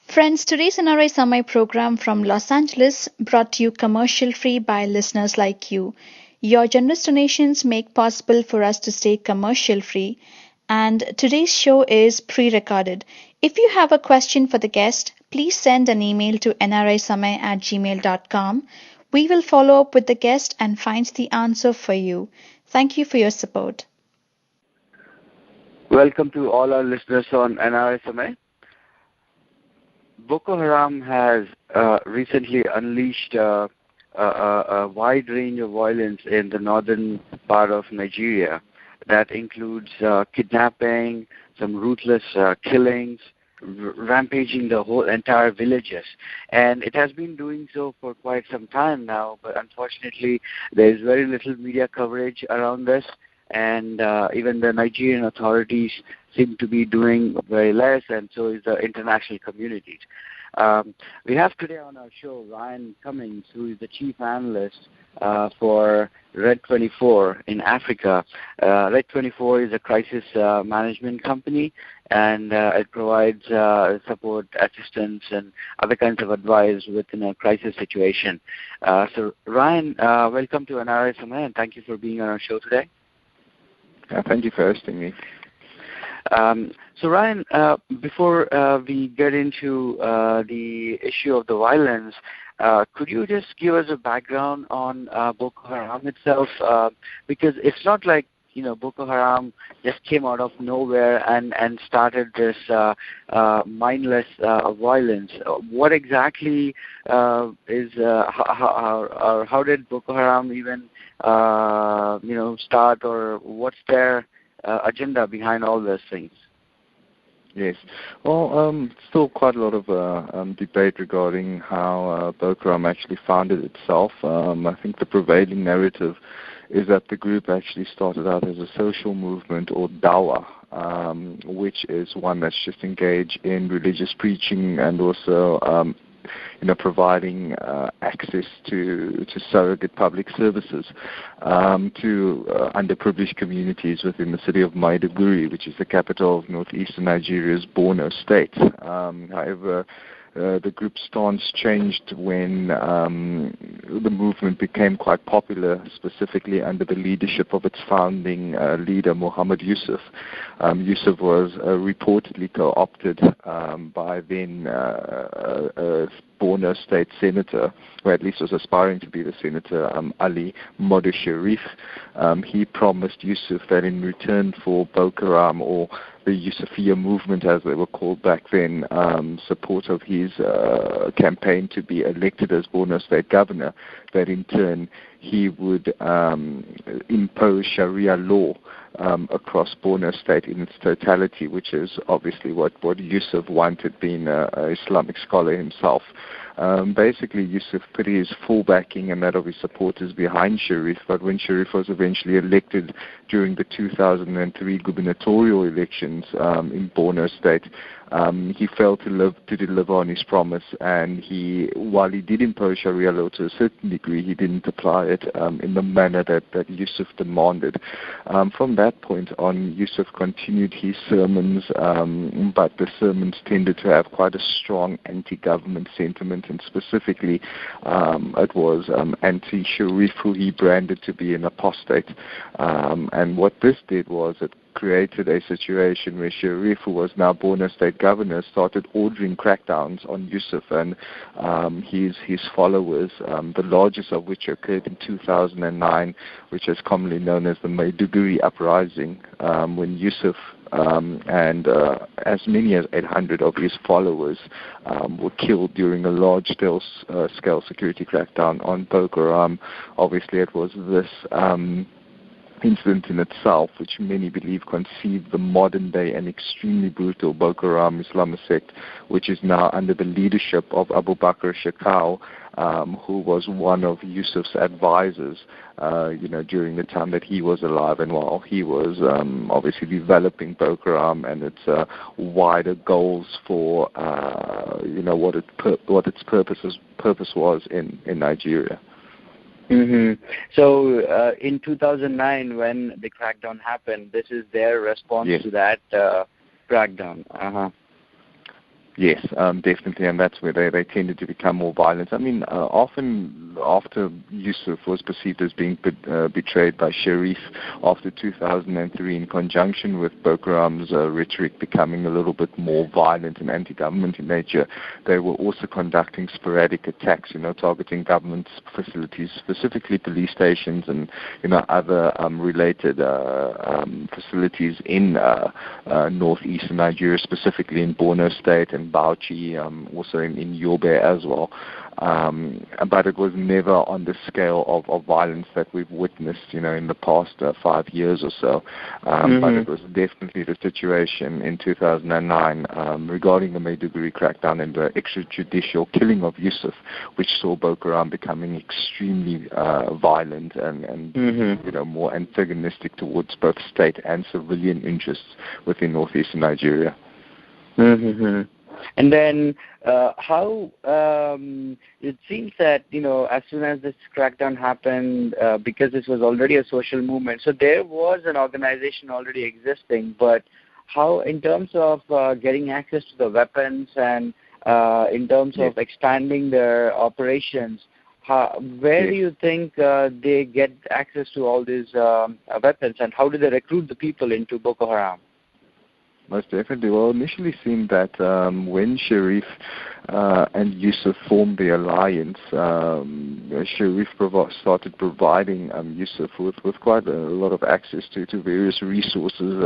Friends, today's NRI Samai program from Los Angeles brought to you commercial free by listeners like you. Your generous donations make possible for us to stay commercial free, and today's show is pre-recorded. If you have a question for the guest, please send an email to nrisamai@gmail.com. We will follow up with the guest and find the answer for you. Thank you for your support. Welcome to all our listeners on NRSMA. Boko Haram has recently unleashed a wide range of violence in the northern part of Nigeria. That includes kidnapping, some ruthless killings, rampaging the whole entire villages. And it has been doing so for quite some time now, but unfortunately there is very little media coverage around this. And even the Nigerian authorities seem to be doing very less, and so is the international community. We have today on our show Ryan Cummings, who is the chief analyst for Red 24 in Africa. Red 24 is a crisis management company, and it provides support, assistance, and other kinds of advice within a crisis situation. So Ryan, welcome to NRSMA, and thank you for being on our show today. Thank you for hosting me. So Ryan, before we get into the issue of the violence, could you just give us a background on Boko Haram itself? Because it's not like, Boko Haram just came out of nowhere and started this mindless violence. What exactly is how did Boko Haram even start, or what's their agenda behind all those things? Yes. Well, still quite a lot of debate regarding how Boko Haram actually founded itself. I think the prevailing narrative is that the group actually started out as a social movement, or dawah, which is one that's just engaged in religious preaching and also providing access to surrogate public services to underprivileged communities within the city of Maiduguri, which is the capital of northeastern Nigeria's Borno state. However, the group's stance changed when the movement became quite popular, specifically under the leadership of its founding leader, Muhammad Yusuf. Yusuf was reportedly co-opted by then Borno State Senator, or at least was aspiring to be the Senator, Ali Modu Sharif. He promised Yusuf that in return for Boko Haram, or the Yusufia movement as they were called back then, support of his campaign to be elected as Borno State Governor, that in turn he would impose Sharia law across Borno State in its totality, which is obviously what Yusuf wanted, being an Islamic scholar himself. Basically, Yusuf put his full backing and that of his supporters behind Sharif, but when Sharif was eventually elected during the 2003 gubernatorial elections in Borno State, he failed to deliver on his promise, and while he did impose Sharia law to a certain degree, he didn't apply it in the manner that Yusuf demanded. From that point on, Yusuf continued his sermons, but the sermons tended to have quite a strong anti-government sentiment, and specifically it was anti-Sharif, who he branded to be an apostate. And what this did was it created a situation where Sharif, who was now Borno State Governor, started ordering crackdowns on Yusuf and his followers, the largest of which occurred in 2009, which is commonly known as the Maiduguri uprising, when Yusuf and as many as 800 of his followers were killed during a large-scale security crackdown on Boko Haram. Obviously, it was this incident in itself, which many believe conceived the modern-day and extremely brutal Boko Haram Islamist sect, which is now under the leadership of Abu Bakr Shekau, who was one of Yusuf's advisors, during the time that he was alive, and while he was obviously developing Boko Haram and its wider goals for, what its purpose was in Nigeria. Mm-hmm. So in 2009, when the crackdown happened, this is their response Yes. to that crackdown. Uh-huh. Yes, definitely, and that's where they tended to become more violent. I mean, often after Yusuf was perceived as being betrayed by Sharif after 2003, in conjunction with Boko Haram's rhetoric becoming a little bit more violent and anti-government in nature, they were also conducting sporadic attacks, targeting government facilities, specifically police stations and, other related facilities in northeastern Nigeria, specifically in Borno State and Bauchi, also in Yobe as well. But it was never on the scale of violence that we've witnessed, in the past 5 years or so. But it was definitely the situation in 2009 regarding the Maiduguri crackdown and the extrajudicial killing of Yusuf, which saw Boko Haram becoming extremely violent and more antagonistic towards both state and civilian interests within northeastern Nigeria. And then how it seems that, as soon as this crackdown happened, because this was already a social movement, so there was an organization already existing, but how, in terms of getting access to the weapons and in terms of expanding their operations, where do you think they get access to all these weapons, and how do they recruit the people into Boko Haram? Most definitely. Well, initially seemed that when Sharif and Yusuf formed the alliance, Sharif started providing Yusuf with quite a lot of access to various resources,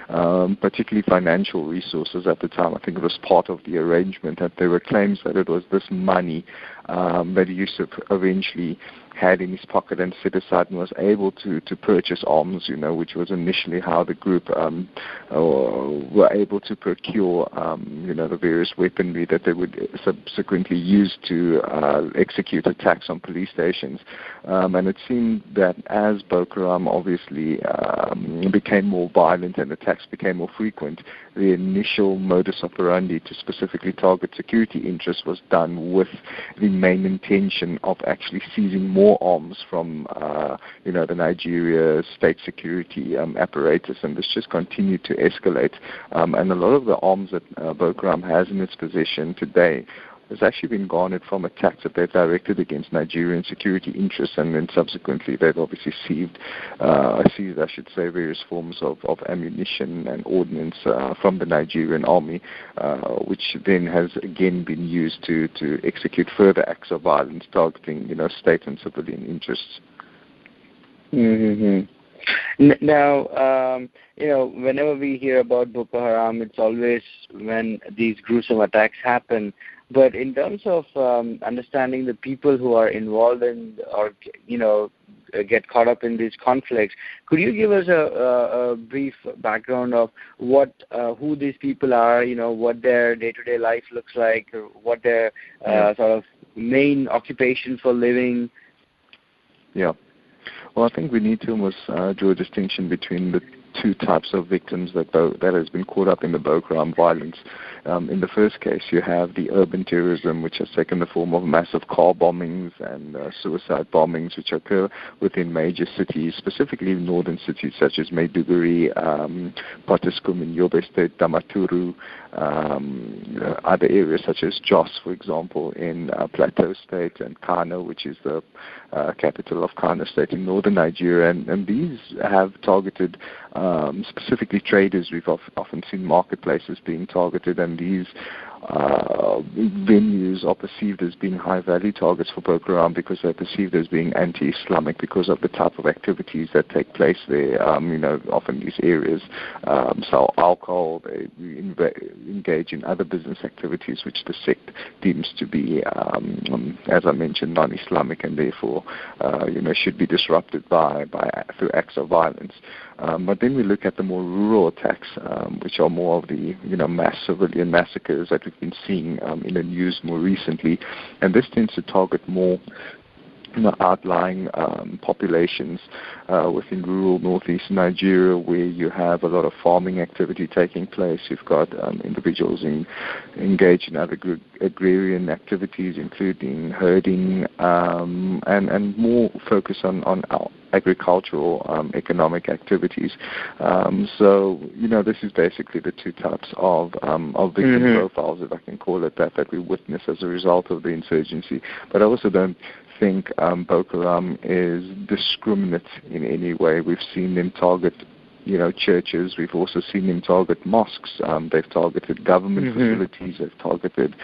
and particularly financial resources at the time. I think it was part of the arrangement that there were claims that it was this money that Yusuf eventually had in his pocket and set aside and was able to purchase arms, which was initially how the group were able to procure, the various weaponry that they would subsequently use to execute attacks on police stations. And it seemed that as Boko Haram obviously became more violent and attacks became more frequent, the initial modus operandi to specifically target security interests was done with the main intention of actually seizing more arms from, the Nigeria state security apparatus, and this just continued to escalate. And a lot of the arms that Boko Haram has in its possession today has actually been garnered from attacks that they've directed against Nigerian security interests, and then subsequently they've obviously seized, I should say, various forms of ammunition and ordnance from the Nigerian army, which then has again been used to execute further acts of violence targeting, state and civilian interests. Now, whenever we hear about Boko Haram, it's always when these gruesome attacks happen. But in terms of understanding the people who are involved in or, get caught up in these conflicts, could you give us a brief background of who these people are, what their day-to-day life looks like, or what their sort of main occupation for living? Yeah. Well, I think we need to almost draw a distinction between the two types of victims that has been caught up in the Boko Haram violence. In the first case, you have the urban terrorism, which has taken the form of massive car bombings and suicide bombings, which occur within major cities, specifically northern cities such as Maiduguri, Potiskum in Yobe State, Damaturu, other areas such as Jos, for example, in Plateau State, and Kano, which is the capital of Kano State in northern Nigeria. And these have targeted specifically traders. We've often seen marketplaces being targeted, and these venues are perceived as being high-value targets for Boko Haram because they're perceived as being anti-Islamic because of the type of activities that take place there. Often these areas sell alcohol, they engage in other business activities which the sect deems to be, as I mentioned, non-Islamic, and therefore, should be disrupted through acts of violence. But then we look at the more rural attacks, which are more of the mass civilian massacres that we've been seeing in the news more recently, and this tends to target more outlying populations within rural northeast Nigeria, where you have a lot of farming activity taking place. You've got individuals engaged in other agrarian activities, including herding, and more focus on agricultural economic activities. So, this is basically the two types of victim profiles, if I can call it that we witness as a result of the insurgency. But I also don't think Boko Haram is discriminate in any way. We've seen them target churches. We've also seen them target mosques. They've targeted government facilities. They've targeted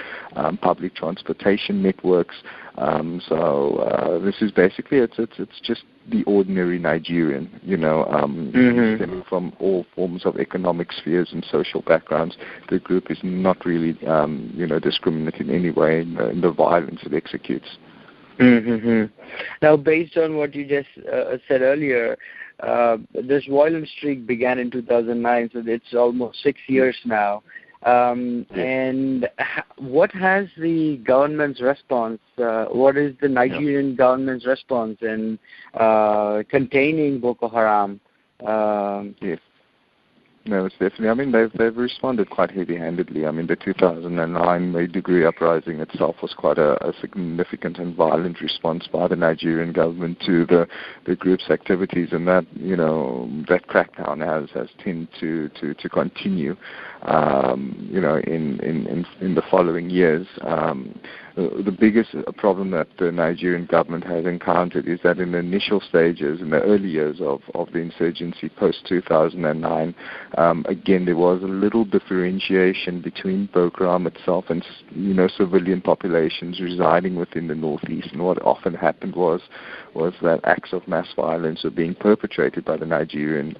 public transportation networks. So this is basically it's just the ordinary Nigerian, stemming from all forms of economic spheres and social backgrounds. The group is not really, discriminate in any way in the violence it executes. Now, based on what you just said earlier, this violent streak began in 2009, so it's almost 6 years now. And what has the government's response? What is the Nigerian government's response in containing Boko Haram? Yes. No, it's definitely. I mean, they've responded quite heavy-handedly. I mean, the 2009 Maiduguri uprising itself was quite a significant and violent response by the Nigerian government to the group's activities, and that that crackdown has tended to continue, in the following years. The biggest problem that the Nigerian government has encountered is that in the initial stages, in the early years of the insurgency post-2009, again, there was a little differentiation between Boko Haram itself and, civilian populations residing within the northeast. And what often happened was that acts of mass violence were being perpetrated by the Nigerian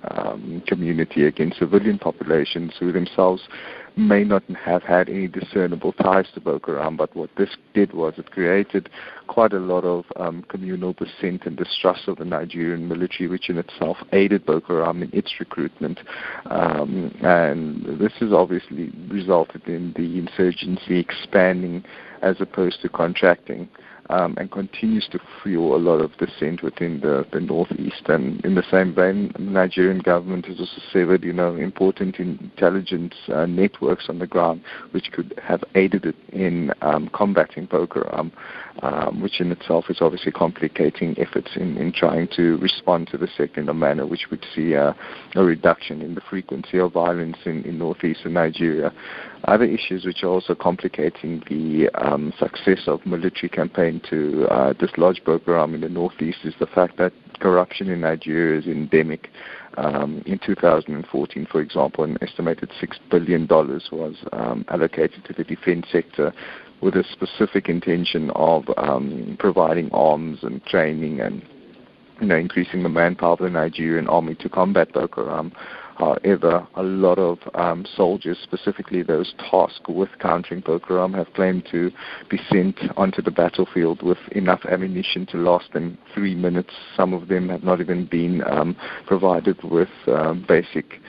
community against civilian populations who themselves may not have had any discernible ties to Boko Haram, but what this did was it created quite a lot of communal dissent and distrust of the Nigerian military, which in itself aided Boko Haram in its recruitment. And this has obviously resulted in the insurgency expanding as opposed to contracting. And continues to fuel a lot of dissent within the northeast. And in the same vein, the Nigerian government has also severed, important intelligence networks on the ground, which could have aided it in combating Boko Haram, which in itself is obviously complicating efforts in trying to respond to the sect in a manner which would see a reduction in the frequency of violence in northeastern Nigeria. Other issues which are also complicating the success of military campaign to dislodge Boko Haram in the northeast is the fact that corruption in Nigeria is endemic. In 2014, for example, an estimated $6 billion was allocated to the defense sector with a specific intention of providing arms and training and increasing the manpower of the Nigerian army to combat Boko Haram. However, a lot of soldiers, specifically those tasked with countering Boko Haram, have claimed to be sent onto the battlefield with enough ammunition to last them 3 minutes. Some of them have not even been provided with basic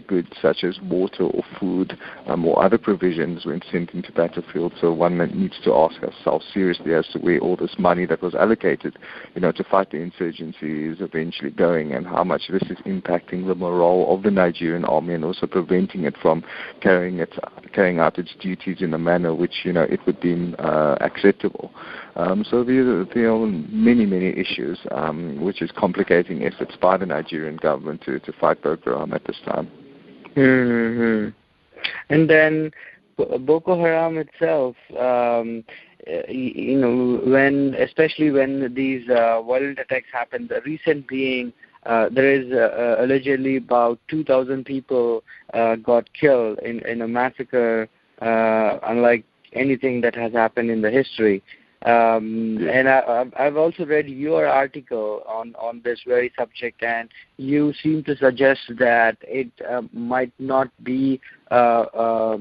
goods such as water or food or other provisions when sent into battlefield. So one needs to ask ourselves seriously as to where all this money that was allocated, to fight the insurgency is eventually going, and how much this is impacting the morale of the Nigerian army and also preventing it from carrying out its duties in a manner which it would deem acceptable. So there are many issues which is complicating efforts by the Nigerian government to fight Boko Haram at this time. And then Boko Haram itself, especially when these violent attacks happen, the recent being there is allegedly about 2,000 people got killed in a massacre unlike anything that has happened in the history. And I've also read your article on this very subject, and you seem to suggest that it might not be the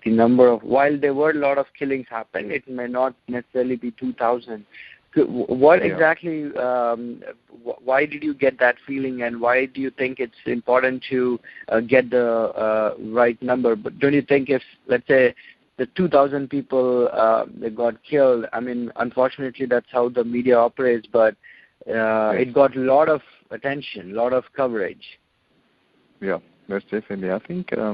number of, while there were a lot of killings happen, it may not necessarily be 2,000. What exactly, why did you get that feeling, and why do you think it's important to get the right number? But don't you think if, let's say, the 2,000 people that got killed. I mean, unfortunately, that's how the media operates, but it got a lot of attention, a lot of coverage. Yeah, most definitely. I think the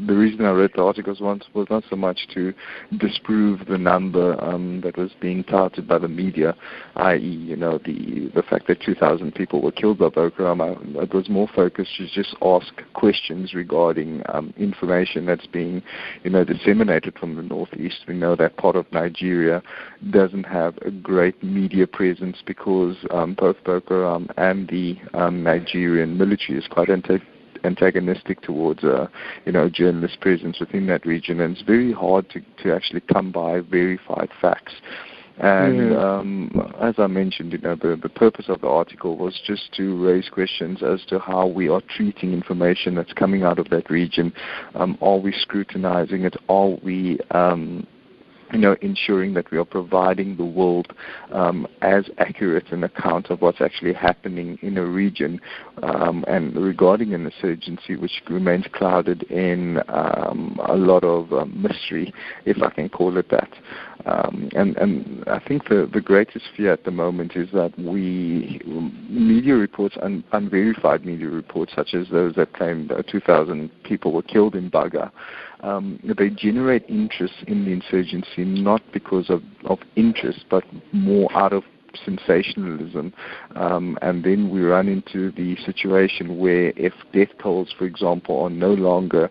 reason I read the articles once was not so much to disprove the number that was being touted by the media, i.e., the fact that 2,000 people were killed by Boko Haram. It was more focused to just ask questions regarding information that's being, disseminated from the northeast. We know that part of Nigeria doesn't have a great media presence because both Boko Haram and the Nigerian military is quite antagonistic towards journalist presence within that region, and it's very hard to actually come by verified facts. And as I mentioned, the purpose of the article was just to raise questions as to how we are treating information that's coming out of that region. Are we scrutinizing it? Are we ensuring that we are providing the world as accurate an account of what's actually happening in a region, and regarding an insurgency which remains clouded in a lot of mystery, if I can call it that. And I think the greatest fear at the moment is that media reports, unverified media reports, such as those that claim that 2,000 people were killed in Baga, they generate interest in the insurgency not because of interest, but more out of sensationalism. And then we run into the situation where if death tolls, for example, are no longer,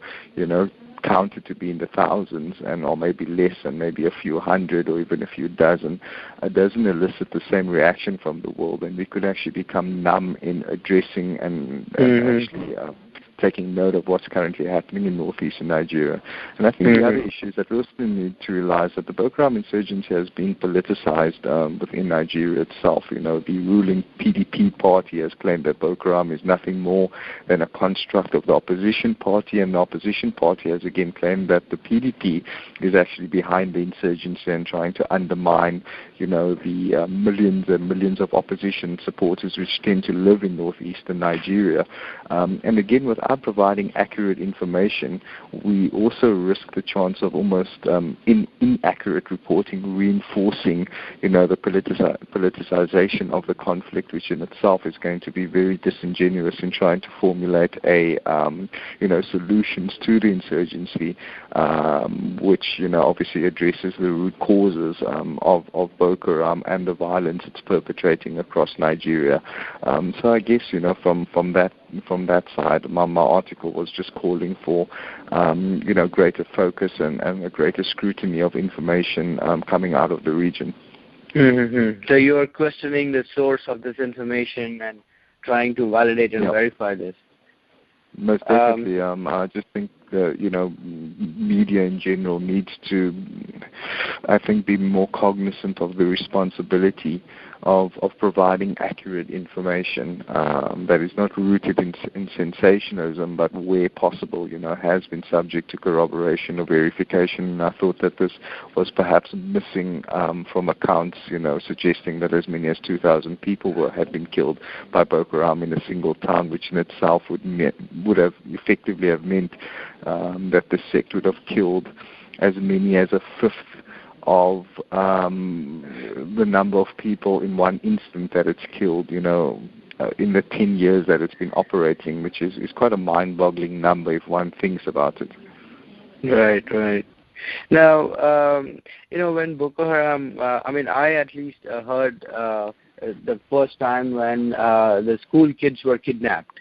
counted to be in the thousands or maybe less and maybe a few hundred or even a few dozen, it doesn't elicit the same reaction from the world, and we could actually become numb in addressing and actually taking note of what's currently happening in northeastern Nigeria. And I think the other issue is that we also need to realize that the Boko Haram insurgency has been politicized within Nigeria itself. The ruling PDP party has claimed that Boko Haram is nothing more than a construct of the opposition party, and the opposition party has again claimed that the PDP is actually behind the insurgency and trying to undermine, the millions and millions of opposition supporters which tend to live in northeastern Nigeria. And again, without providing accurate information, we also risk the chance of almost inaccurate reporting reinforcing, the politicization of the conflict, which in itself is going to be very disingenuous in trying to formulate solutions to the insurgency, which, obviously addresses the root causes of Boko Haram and the violence it's perpetrating across Nigeria. So I guess, from that side, my article was just calling for, greater focus and a greater scrutiny of information coming out of the region. So you are questioning the source of this information and trying to validate and verify this. Most definitely. I just think media in general needs to, I think, be more cognizant of the responsibility of providing accurate information that is not rooted in sensationalism, but where possible, has been subject to corroboration or verification. And I thought that this was perhaps missing from accounts, suggesting that as many as 2,000 people had been killed by Boko Haram in a single town, which in itself would have effectively have meant that the sect would have killed as many as a fifth of the number of people in one instant that it's killed, in the 10 years that it's been operating, which is quite a mind-boggling number if one thinks about it. Right. Now, when Boko Haram, I at least heard the first time when the school kids were kidnapped,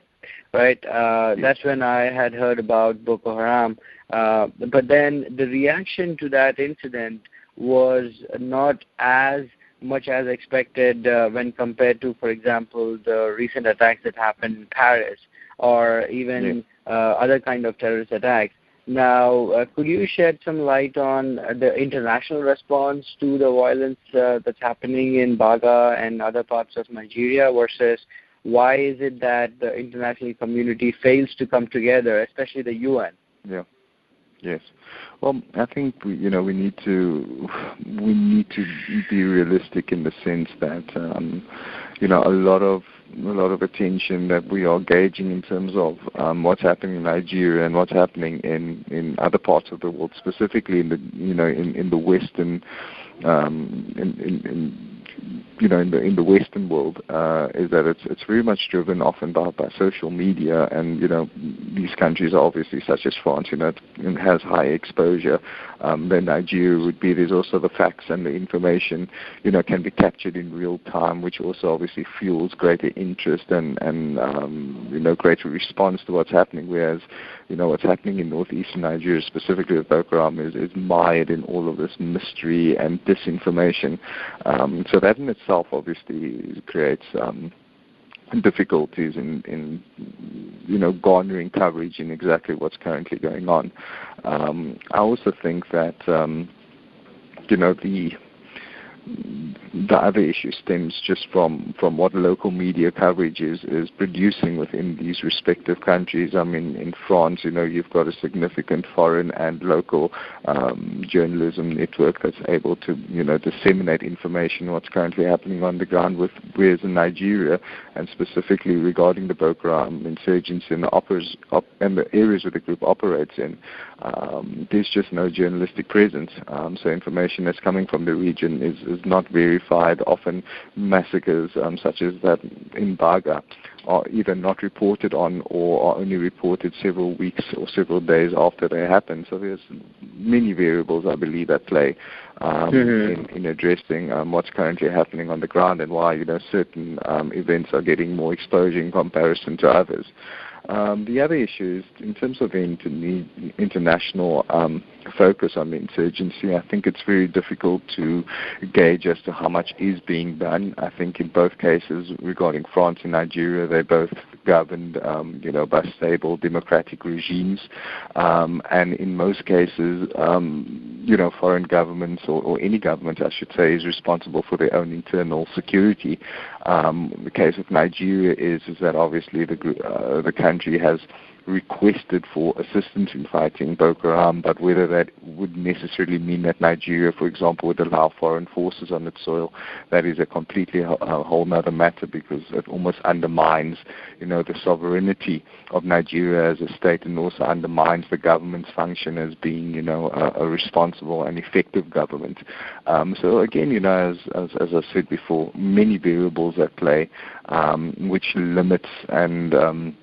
right? That's when I had heard about Boko Haram. But then the reaction to that incident was not as much as expected when compared to, for example, the recent attacks that happened in Paris or even other kind of terrorist attacks. Now, could you shed some light on the international response to the violence that's happening in Baga and other parts of Nigeria versus why is it that the international community fails to come together, especially the UN? Yeah. Yes. Well, I think we need to be realistic in the sense that a lot of attention that we are gauging in terms of what's happening in Nigeria and what's happening in other parts of the world, specifically in the in the Western in the Western world, is that it's very much driven often by social media, and these countries are obviously, such as France, it has high exposure. Then Nigeria would be. There's also the facts and the information, can be captured in real time, which also obviously fuels greater interest and greater response to what's happening. Whereas, what's happening in northeastern Nigeria, specifically with Boko Haram, is mired in all of this mystery and disinformation. So that in itself obviously creates difficulties in garnering coverage in exactly what's currently going on. I also think that the other issue stems just from what local media coverage is producing within these respective countries. I mean, in France, you've got a significant foreign and local journalism network that's able to, disseminate information, what's currently happening on the ground, whereas in Nigeria, and specifically regarding the Boko Haram insurgency and the areas where the group operates in, there's just no journalistic presence. So information that's coming from the region is not verified. Often massacres such as that in Baga are either not reported on or are only reported several weeks or several days after they happen. So there's many variables, I believe, at play in addressing what's currently happening on the ground and why certain events are getting more exposure in comparison to others. The other issue is in terms of the international focus on the insurgency. I think it's very difficult to gauge as to how much is being done. I think in both cases regarding France and Nigeria, they're both governed by stable democratic regimes, and in most cases foreign governments or any government, I should say, is responsible for their own internal security. The case of Nigeria is that obviously the country has requested for assistance in fighting Boko Haram, but whether that would necessarily mean that Nigeria, for example, would allow foreign forces on its soil, that is a completely whole other matter, because it almost undermines, the sovereignty of Nigeria as a state, and also undermines the government's function as being, a responsible and effective government. So again, as I said before, many variables at play, which limits and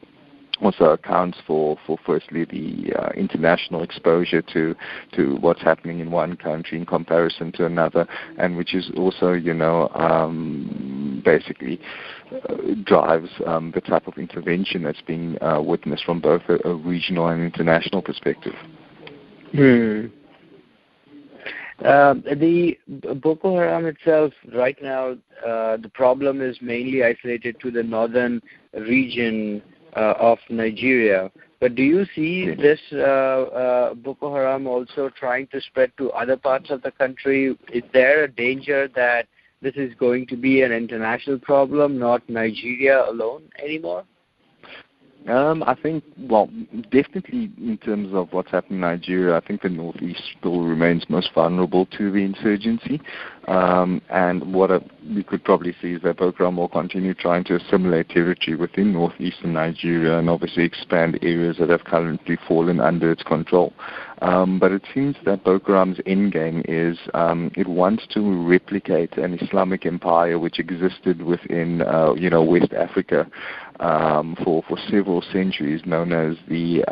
also accounts for firstly the international exposure to what's happening in one country in comparison to another, and which is also basically drives the type of intervention that's being witnessed from both a regional and international perspective. The Boko Haram itself, right now, the problem is mainly isolated to the northern region of Nigeria. But do you see this Boko Haram also trying to spread to other parts of the country? Is there a danger that this is going to be an international problem, not Nigeria alone anymore? I think, definitely in terms of what's happening in Nigeria, I think the northeast still remains most vulnerable to the insurgency. And what we could probably see is that Boko Haram will continue trying to assimilate territory within northeastern Nigeria and obviously expand areas that have currently fallen under its control. But it seems that Boko Haram's endgame is it wants to replicate an Islamic empire which existed within West Africa for several centuries, known as the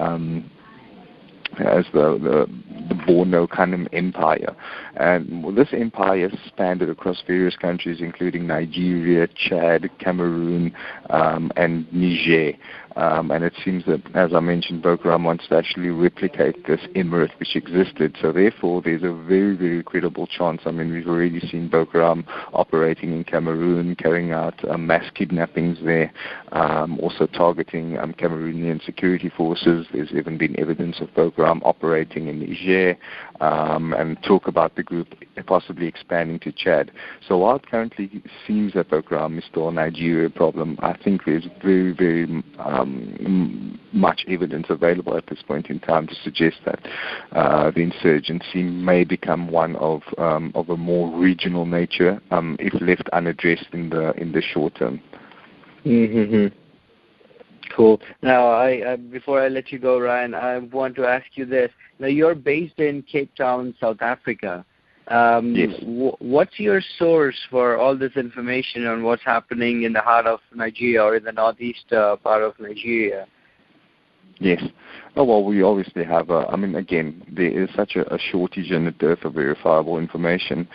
Borno-Kanem Empire. And this empire spanned across various countries, including Nigeria, Chad, Cameroon, and Niger. And it seems that, as I mentioned, Boko Haram wants to actually replicate this emirate which existed. So therefore, there's a very, very credible chance. I mean, we've already seen Boko Haram operating in Cameroon, carrying out mass kidnappings there, also targeting Cameroonian security forces. There's even been evidence of Boko Haram operating in Niger. and talk about the group possibly expanding to Chad. So while it currently seems that Boko Haram is still a Nigeria problem, I think there's very, very much evidence available at this point in time to suggest that the insurgency may become one of a more regional nature if left unaddressed in the short term. Mm-hmm. Cool. Now, before I let you go, Ryan, I want to ask you this. Now, you're based in Cape Town, South Africa. Yes. What's your source for all this information on what's happening in the heart of Nigeria or in the northeast part of Nigeria? Yes. Oh, well, we obviously have, again, there is such a shortage and a dearth of verifiable information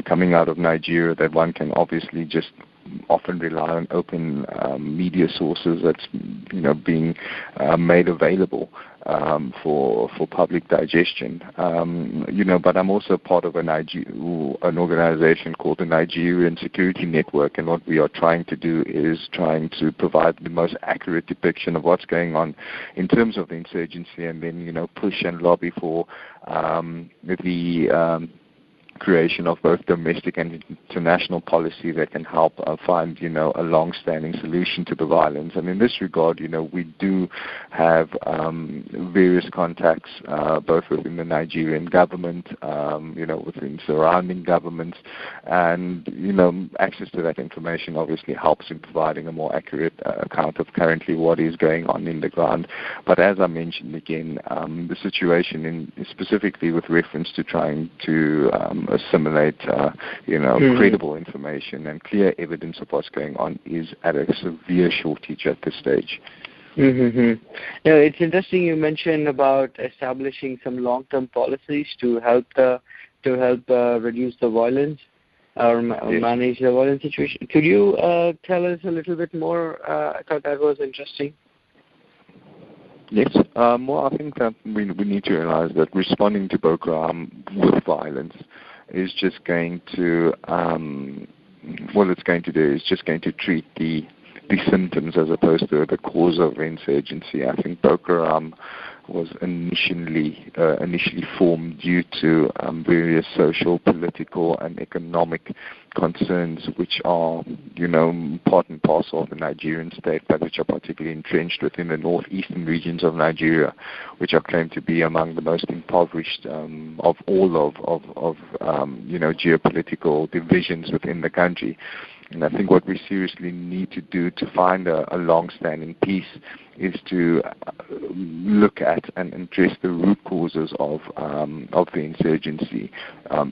coming out of Nigeria that one can obviously just often rely on open media sources that's being made available for public digestion. But I'm also part of an organization called the Nigerian Security Network, and what we are trying to do is trying to provide the most accurate depiction of what's going on in terms of the insurgency, and then push and lobby for the creation of both domestic and international policy that can help find, a long-standing solution to the violence. And in this regard, we do have various contacts, both within the Nigerian government, within surrounding governments, and, access to that information obviously helps in providing a more accurate account of currently what is going on in the ground. But as I mentioned again, the situation specifically with reference to trying to assimilate, credible information and clear evidence of what's going on is at a severe shortage at this stage. Mm-hmm. It's interesting you mentioned about establishing some long-term policies to help reduce the violence or manage the violence situation. Could you tell us a little bit more? I thought that was interesting. Yes. Well, I think that we need to realize that responding to Boko Haram with violence is just going to, treat the symptoms as opposed to the cause of insurgency. I think Boko Haram was initially formed due to various social, political, and economic concerns, which are, part and parcel of the Nigerian state, but which are particularly entrenched within the northeastern regions of Nigeria, which are claimed to be among the most impoverished of all of geopolitical divisions within the country. And I think what we seriously need to do to find a long-standing peace is to look at and address the root causes of the insurgency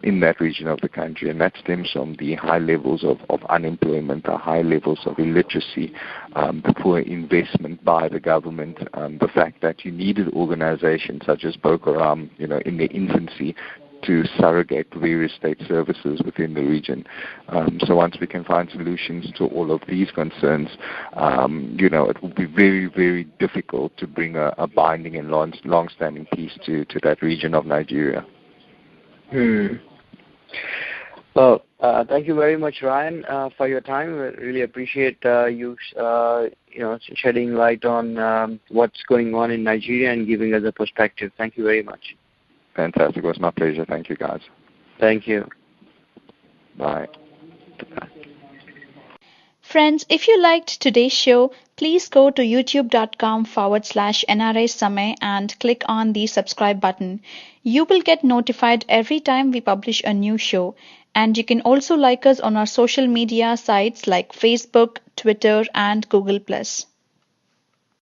in that region of the country, and that stems from the high levels of unemployment, the high levels of illiteracy, the poor investment by the government, the fact that you needed organizations such as Boko Haram, in their infancy, to surrogate various state services within the region. So once we can find solutions to all of these concerns, it will be very, very difficult to bring a binding and long-standing peace to that region of Nigeria. Well, thank you very much, Ryan, for your time. I really appreciate you shedding light on what's going on in Nigeria and giving us a perspective. Thank you very much. Fantastic. It was my pleasure. Thank you, guys. Thank you. Bye. Friends, if you liked today's show, please go to youtube.com/NRI Samay and click on the subscribe button. You will get notified every time we publish a new show. And you can also like us on our social media sites like Facebook, Twitter, and Google+.